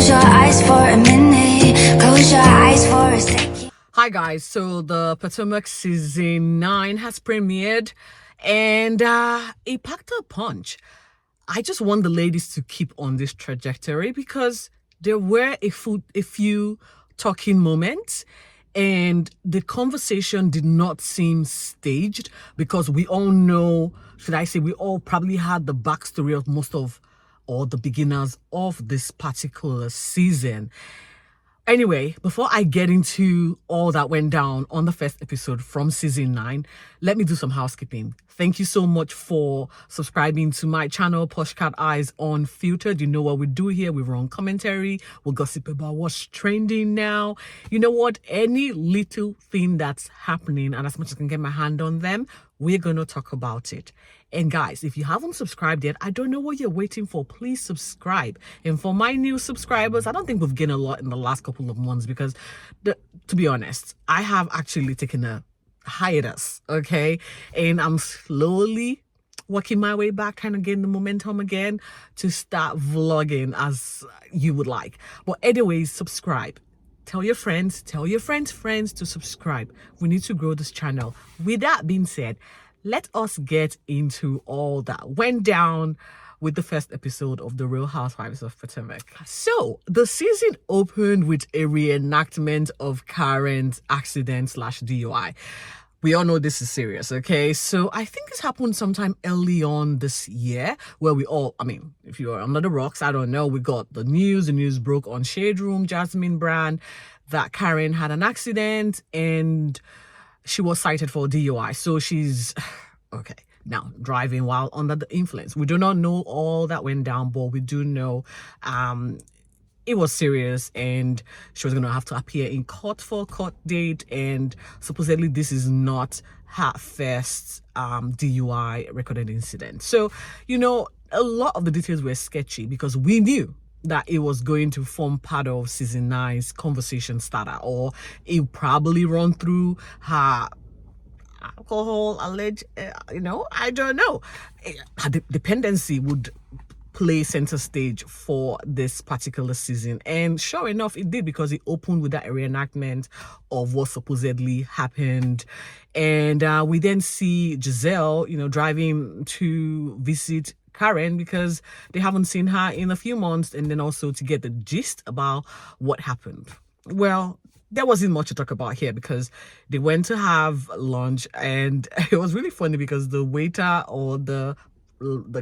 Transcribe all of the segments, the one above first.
your eyes for a minute. Close your eyes for a second. Hi guys, so the Potomac season 9 has premiered and it packed a punch. I just want the ladies to keep on this trajectory because there were a few talking moments and the conversation did not seem staged because we all know, should I say, we all probably had the backstory of most of or the beginners of this particular season. Anyway, before I get into all that went down on the first episode from season 9, let me do some housekeeping. Thank you so much for subscribing to my channel, Poshcateyes Unfiltered. You know what we do here. We run commentary. We'll gossip about what's trending now. You know what? Any little thing that's happening, and as much as I can get my hand on them, we're going to talk about it. And guys, if you haven't subscribed yet, I don't know what you're waiting for. Please subscribe. And for my new subscribers, I don't think we've gained a lot in the last couple of months because, to be honest, I have actually taken a hiatus, okay? And I'm slowly working my way back, trying to gain the momentum again to start vlogging as you would like. But anyways, subscribe. Tell your friends to subscribe. We need to grow this channel. With that being said, let us get into all that went down with the first episode of The Real Housewives of Potomac. So, the season opened with a reenactment of Karen's accident / DUI. We all know this is serious, okay? So, I think this happened sometime early on this year where we all, if you are under the rocks, I don't know, we got the news broke on Shade Room, Jasmine brand, that Karen had an accident and she was cited for DUI. So she's, okay, now driving while under the influence. We do not know all that went down, but we do know it was serious and she was going to have to appear in court for a court date. And supposedly this is not her first DUI recorded incident. So, you know, a lot of the details were sketchy because we knew that it was going to form part of season 9's conversation starter, or it probably run through her alcohol alleged, I don't know. Her dependency would play center stage for this particular season, and sure enough it did because it opened with that reenactment of what supposedly happened. And we then see Giselle, driving to visit Karen because they haven't seen her in a few months, and then also to get the gist about what happened. Well, there wasn't much to talk about here because they went to have lunch, and it was really funny because the waiter or the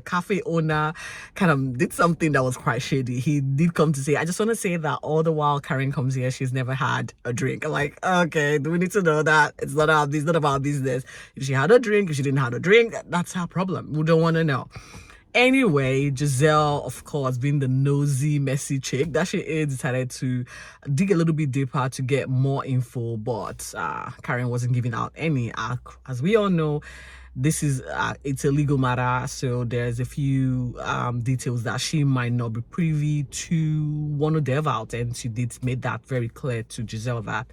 cafe owner kind of did something that was quite shady. He did come to say, I just want to say that all the while Karen comes here, she's never had a drink. I'm like, okay, do we need to know that? It's not about business. If she had a drink, if she didn't have a drink, that's her problem. We don't want to know. Anyway, Giselle, of course, being the nosy, messy chick that she is, decided to dig a little bit deeper to get more info, but Karen wasn't giving out any. As we all know, this is it's a legal matter, so there's a few details that she might not be privy to want to delve out, and she did make that very clear to Giselle that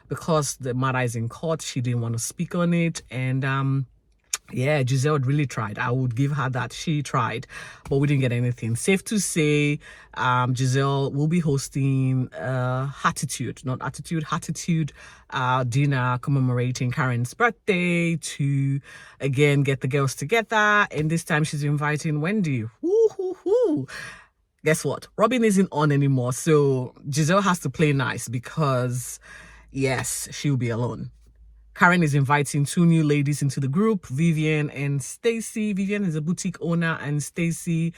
because the matter is in court, she didn't want to speak on it. And yeah, Giselle really tried. I would give her that. She tried, but we didn't get anything. Safe to say, Giselle will be hosting Hatitude dinner commemorating Karen's birthday to, again, get the girls together. And this time she's inviting Wendy. Woo-hoo-hoo. Guess what? Robyn isn't on anymore, so Giselle has to play nice because, yes, she'll be alone. Karen is inviting 2 new ladies into the group, Vivian and Stacy. Vivian is a boutique owner, and Stacy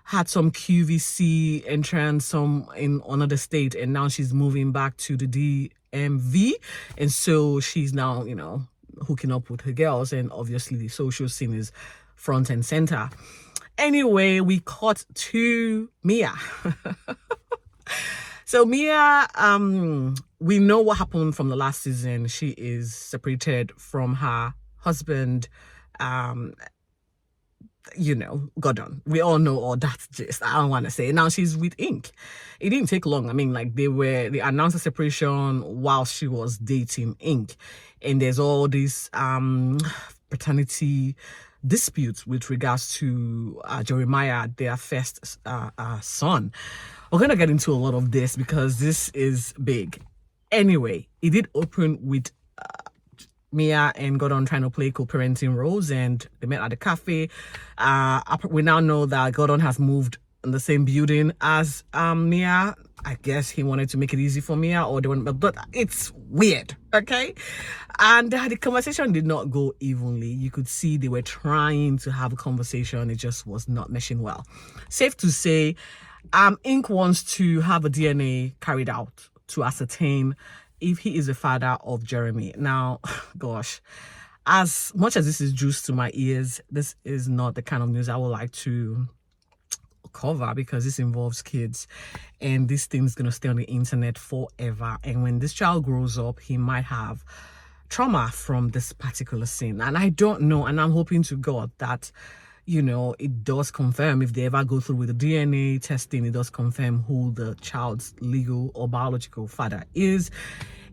had some QVC entrance, some in another state, and now she's moving back to the DMV. And so she's now, hooking up with her girls, and obviously the social scene is front and center. Anyway, we cut to Mia. So Mia, we know what happened from the last season. She is separated from her husband. Gordon. We all know all that gist. I don't want to say. Now she's with Ink. It didn't take long. They announced the separation while she was dating Ink. And there's all this paternity disputes with regards to Jeremiah, their first son. We're going to get into a lot of this because this is big. Anyway, it did open with Mia and Gordon trying to play co-parenting roles, and they met at the cafe. We now know that Gordon has moved in the same building as Mia. I guess he wanted to make it easy for Mia, or they want, but it's weird, okay? And the conversation did not go evenly. You could see they were trying to have a conversation. It just was not meshing well. Safe to say, Inc. wants to have a DNA carried out to ascertain if he is the father of Jeremy. Now, gosh, as much as this is juice to my ears, this is not the kind of news I would like to cover, because this involves kids and this thing's gonna stay on the internet forever. And when this child grows up, he might have trauma from this particular scene. And I don't know, and I'm hoping to God that, you know, it does confirm, if they ever go through with the DNA testing, it does confirm who the child's legal or biological father is.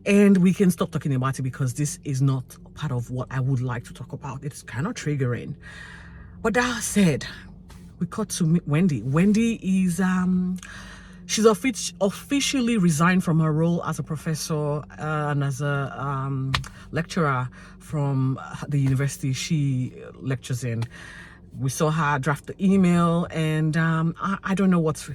And we can stop talking about it, because this is not part of what I would like to talk about. It's kind of triggering. But that said, we cut to Wendy. Wendy is she's officially resigned from her role as a professor and as a lecturer from the university she lectures in. We saw her draft the email, and I don't know what's...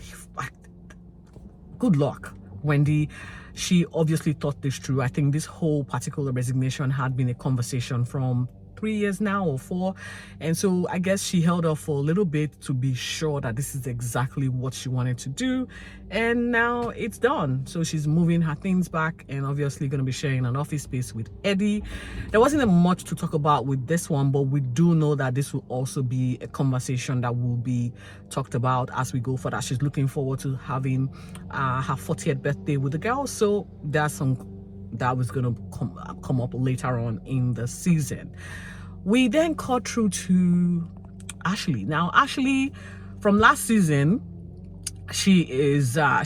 Good luck, Wendy. She obviously thought this through. I think this whole particular resignation had been a conversation from 3 years now or 4, and so I guess she held off for a little bit to be sure that this is exactly what she wanted to do, and now it's done. So she's moving her things back and obviously going to be sharing an office space with Eddie. There wasn't much to talk about with this one, but we do know that this will also be a conversation that will be talked about as we go further. She's looking forward to having her 40th birthday with the girls, so there's some that was going to come up later on in the season. We then cut through to Ashley. Now, Ashley, from last season, she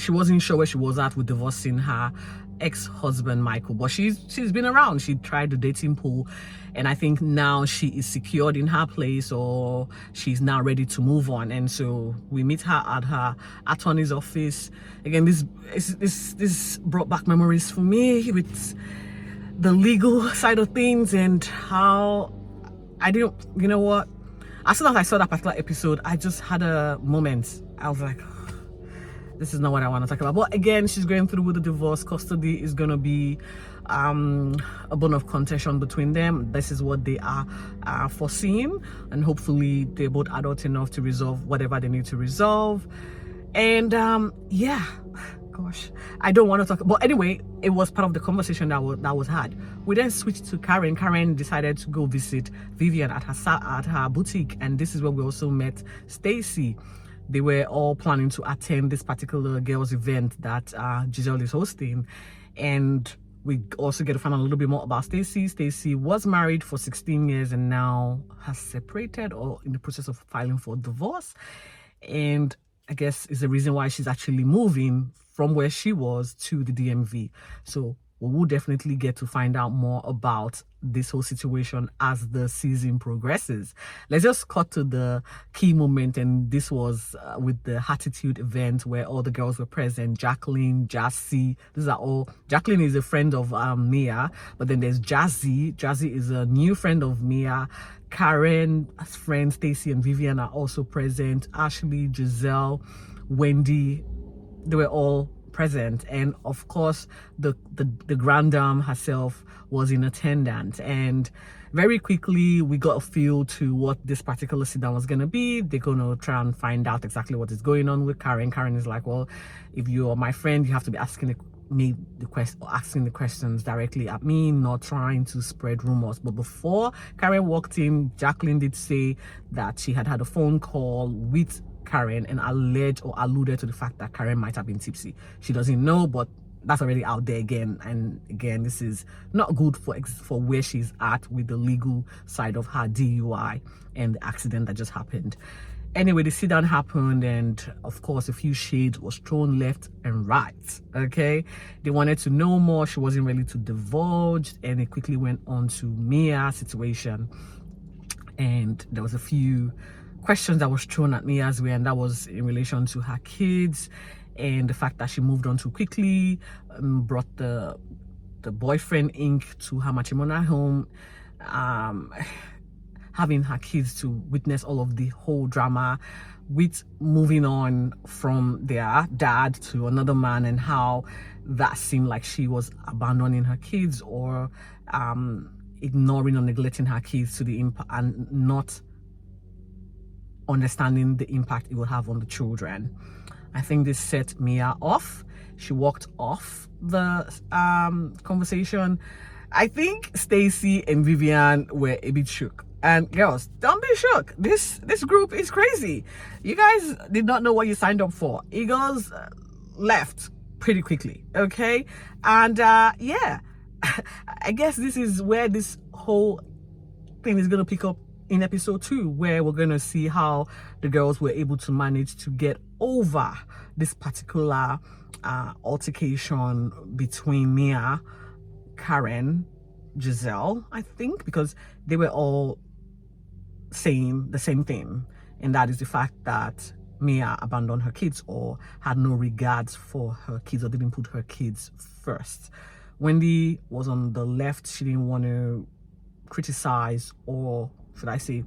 wasn't sure where she was at with divorcing her ex-husband Michael, but she's been around. She tried the dating pool, and I think now she is secured in her place, or she's now ready to move on. And so we meet her at her attorney's office. Again, this brought back memories for me with the legal side of things, and how I didn't, you know what, as soon as I saw that particular episode, I just had a moment. I was like, this is not what I want to talk about. But again, she's going through with the divorce. Custody is going to be a bone of contention between them. This is what they are foreseeing, and hopefully they're both adult enough to resolve whatever they need to resolve. And yeah, gosh, I don't want to talk, but anyway, it was part of the conversation that was had. We then switched to Karen. Karen decided to go visit Vivian at her boutique, and this is where we also met Stacy. They were all planning to attend this particular girls' event that Giselle is hosting, and we also get to find out a little bit more about Stacy. Stacy was married for 16 years and now has separated, or in the process of filing for divorce, and I guess is the reason why she's actually moving from where she was to the DMV. So we will definitely get to find out more about this whole situation as the season progresses. Let's just cut to the key moment, and this was with the Attitude event where all the girls were present. Jacqueline, Jassy, these are all... Jacqueline is a friend of Mia, but then there's Jazzy. Jazzy is a new friend of Mia. Karen's friends Stacy and Vivian are also present. Ashley, Giselle, Wendy, they were all present, and of course the grand dame herself was in attendance. And very quickly we got a feel to what this particular sit down was going to be. They're going to try and find out exactly what is going on with Karen. Karen is like, well, if you are my friend, you have to be asking the questions directly at me, not trying to spread rumors. But before Karen walked in, Jacqueline did say that she had a phone call with Karen and alleged or alluded to the fact that Karen might have been tipsy. She doesn't know, but that's already out there again. And again, this is not good for where she's at with the legal side of her DUI and the accident that just happened. Anyway, the sit down happened, and of course a few shades was thrown left and right. Okay, they wanted to know more. She wasn't ready to divulge, and it quickly went on to Mia's situation, and there was a few questions that was thrown at Mia's way, and that was in relation to her kids and the fact that she moved on too quickly, brought the boyfriend Inc. to her matrimonial home, having her kids to witness all of the whole drama with moving on from their dad to another man, and how that seemed like she was abandoning her kids or ignoring or neglecting her kids to the impact, and not understanding the impact it would have on the children. I think this set Mia off. She walked off the conversation. I think Stacy and Vivian were a bit shook. And girls, don't be shook. This group is crazy. You guys did not know what you signed up for. Eagles left pretty quickly, okay? And yeah, I guess this is where this whole thing is going to pick up in episode 2, where we're going to see how the girls were able to manage to get over this particular altercation between Mia, Karen, Giselle, I think, because they were all saying the same thing, and that is the fact that Mia abandoned her kids or had no regards for her kids or didn't put her kids first. Wendy was on the left. She didn't want to criticize, or should I say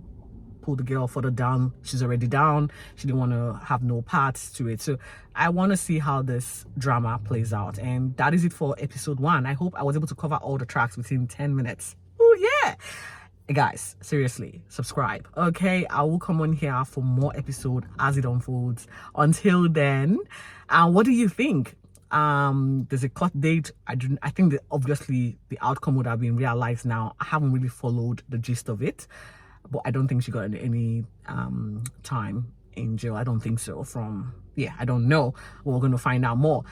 pull the girl further down. She's already down. She didn't want to have no parts to it. So I want to see how this drama plays out, and that is it for episode 1. I hope I was able to cover all the tracks within 10 minutes. Oh yeah. Guys, seriously, subscribe, okay? I will come on here for more episode as it unfolds. Until then, what do you think? There's a court date. I think that obviously the outcome would have been realized now. I haven't really followed the gist of it, but I don't think she got any time in jail. I don't think so. I don't know. We're going to find out more.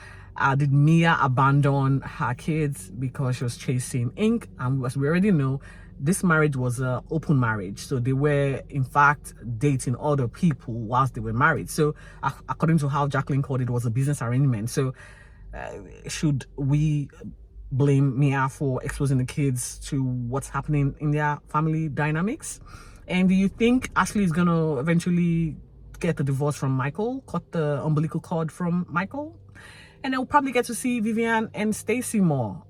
Did Mia abandon her kids because she was chasing ink? And as we already know, this marriage was an open marriage, so they were in fact dating other people whilst they were married. So according to how Jacqueline called it, was a business arrangement. So should we blame Mia for exposing the kids to what's happening in their family dynamics? And do you think Ashley is gonna eventually get the divorce from Michael, cut the umbilical cord from Michael, and then we'll probably get to see Vivian and Stacy more?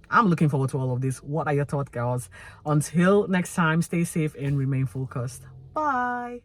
I'm looking forward to all of this. What are your thoughts, girls? Until next time, stay safe and remain focused. Bye.